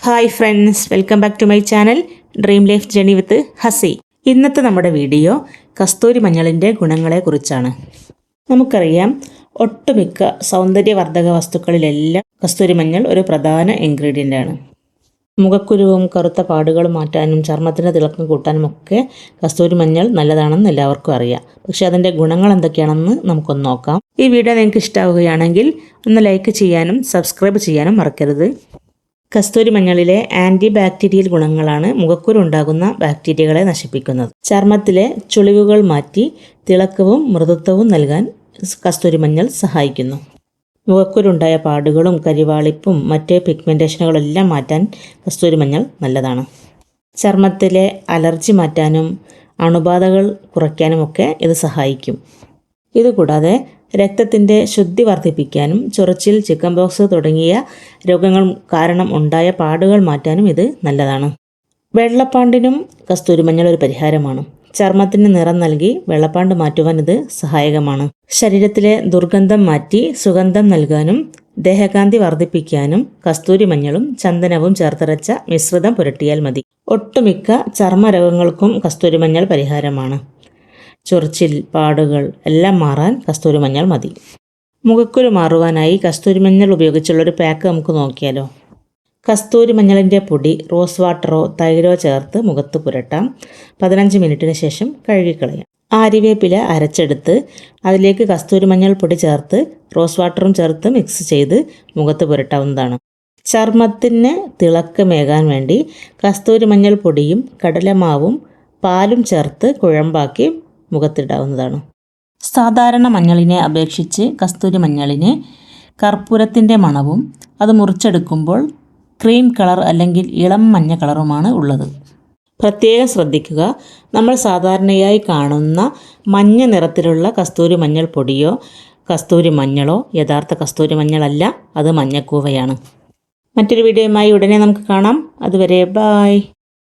Hi friends, welcome back to my channel dream life journey with Hasi. ഇന്നത്തെ നമ്മുടെ video കസ്തൂരി മഞ്ഞളിൻ്റെ ഗുണങ്ങളെക്കുറിച്ചാണ്. നമുക്കറിയാം, ഒട്ടുമിക്ക സൗന്ദര്യവർദ്ധക വസ്തുക്കളിലെല്ലാം കസ്തൂരി മഞ്ഞൾ ഒരു പ്രധാന ഇൻഗ്രീഡിയൻ്റ് ആണ്. മുഖക്കുരുവും കറുത്ത പാടുകളും മാറ്റാനും ചർമ്മത്തിൻ്റെ തിളക്കം കൂട്ടാനും ഒക്കെ കസ്തൂരി മഞ്ഞൾ നല്ലതാണെന്ന് എല്ലാവർക്കും അറിയാം. പക്ഷേ അതിൻ്റെ ഗുണങ്ങൾ എന്തൊക്കെയാണെന്ന് നമുക്കൊന്ന് നോക്കാം. ഈ വീഡിയോ നിങ്ങൾക്ക് ഇഷ്ടമാവുകയാണെങ്കിൽ ഒന്ന് ലൈക്ക് ചെയ്യാനും സബ്സ്ക്രൈബ് ചെയ്യാനും മറക്കരുത്. കസ്തൂരി മഞ്ഞളിലെ ആൻറ്റി ബാക്ടീരിയൽ ഗുണങ്ങളാണ് മുഖക്കുരു ഉണ്ടാകുന്ന ബാക്ടീരിയകളെ നശിപ്പിക്കുന്നത്. ചർമ്മത്തിലെ ചുളിവുകൾ മാറ്റി തിളക്കവും മൃദുത്വവും നൽകാൻ കസ്തൂരി മഞ്ഞൾ സഹായിക്കുന്നു. മുഖക്കുരുണ്ടായ പാടുകളും കരിവാളിപ്പും മറ്റ് പിഗ്മെൻറ്റേഷനുകളെല്ലാം മാറ്റാൻ കസ്തൂരി മഞ്ഞൾ നല്ലതാണ്. ചർമ്മത്തിലെ അലർജി മാറ്റാനും അണുബാധകൾ കുറയ്ക്കാനുമൊക്കെ ഇത് സഹായിക്കും. ഇതുകൂടാതെ രക്തത്തിൻ്റെ ശുദ്ധി വർദ്ധിപ്പിക്കാനും ചൊറിച്ചിൽ, ചിക്കൻ ബോക്സ് തുടങ്ങിയ രോഗങ്ങൾ കാരണം ഉണ്ടായ പാടുകൾ മാറ്റാനും ഇത് നല്ലതാണ്. വെള്ളപ്പാണ്ടിനും കസ്തൂരി മഞ്ഞൾ ഒരു പരിഹാരമാണ്. ചർമ്മത്തിന് നിറം നൽകി വെള്ളപ്പാണ്ട് മാറ്റുവാൻ ഇത് സഹായകമാണ്. ശരീരത്തിലെ ദുർഗന്ധം മാറ്റി സുഗന്ധം നൽകാനും ദേഹകാന്തി വർദ്ധിപ്പിക്കാനും കസ്തൂരി മഞ്ഞളും ചന്ദനവും ചേർത്തരച്ച മിശ്രിതം പുരട്ടിയാൽ മതി. ഒട്ടുമിക്ക ചർമ്മരോഗങ്ങൾക്കും കസ്തൂരി മഞ്ഞൾ പരിഹാരമാണ്. ചൊറിച്ചിൽ, പാടുകൾ എല്ലാം മാറാൻ കസ്തൂരി മഞ്ഞൾ മതി. മുഖക്കുരു മാറുവാനായി കസ്തൂരി മഞ്ഞൾ ഉപയോഗിച്ചുള്ളൊരു പാക്ക് നമുക്ക് നോക്കിയാലോ. കസ്തൂരി മഞ്ഞളിൻ്റെ പൊടി റോസ് വാട്ടറോ തൈരോ ചേർത്ത് മുഖത്ത് പുരട്ടാം. 15 മിനിറ്റിന് ശേഷം കഴുകിക്കളയാം. ആര്യവേപ്പില അരച്ചെടുത്ത് അതിലേക്ക് കസ്തൂരി മഞ്ഞൾ പൊടി ചേർത്ത് റോസ് വാട്ടറും ചേർത്ത് മിക്സ് ചെയ്ത് മുഖത്ത് പുരട്ടാവുന്നതാണ്. ചർമ്മത്തിന് തിളക്കമേകാൻ വേണ്ടി കസ്തൂരി മഞ്ഞൾ പൊടിയും കടലമാവും പാലും ചേർത്ത് കുഴമ്പാക്കി മുഖത്തിടാവുന്നതാണ്. സാധാരണ മഞ്ഞളിനെ അപേക്ഷിച്ച് കസ്തൂരി മഞ്ഞളിന് കർപ്പൂരത്തിൻ്റെ മണവും അത് മുറിച്ചെടുക്കുമ്പോൾ ക്രീം കളർ അല്ലെങ്കിൽ ഇളം മഞ്ഞ കളറുമാണ് ഉള്ളത്. പ്രത്യേകം ശ്രദ്ധിക്കുക, നമ്മൾ സാധാരണയായി കാണുന്ന മഞ്ഞ നിറത്തിലുള്ള കസ്തൂരി മഞ്ഞൾ പൊടിയോ കസ്തൂരി മഞ്ഞളോ യഥാർത്ഥ കസ്തൂരി മഞ്ഞളല്ല, അത് മഞ്ഞക്കൂവയാണ്. മറ്റൊരു വീഡിയോയുമായി ഉടനെ നമുക്ക് കാണാം. അതുവരെ ബായ്.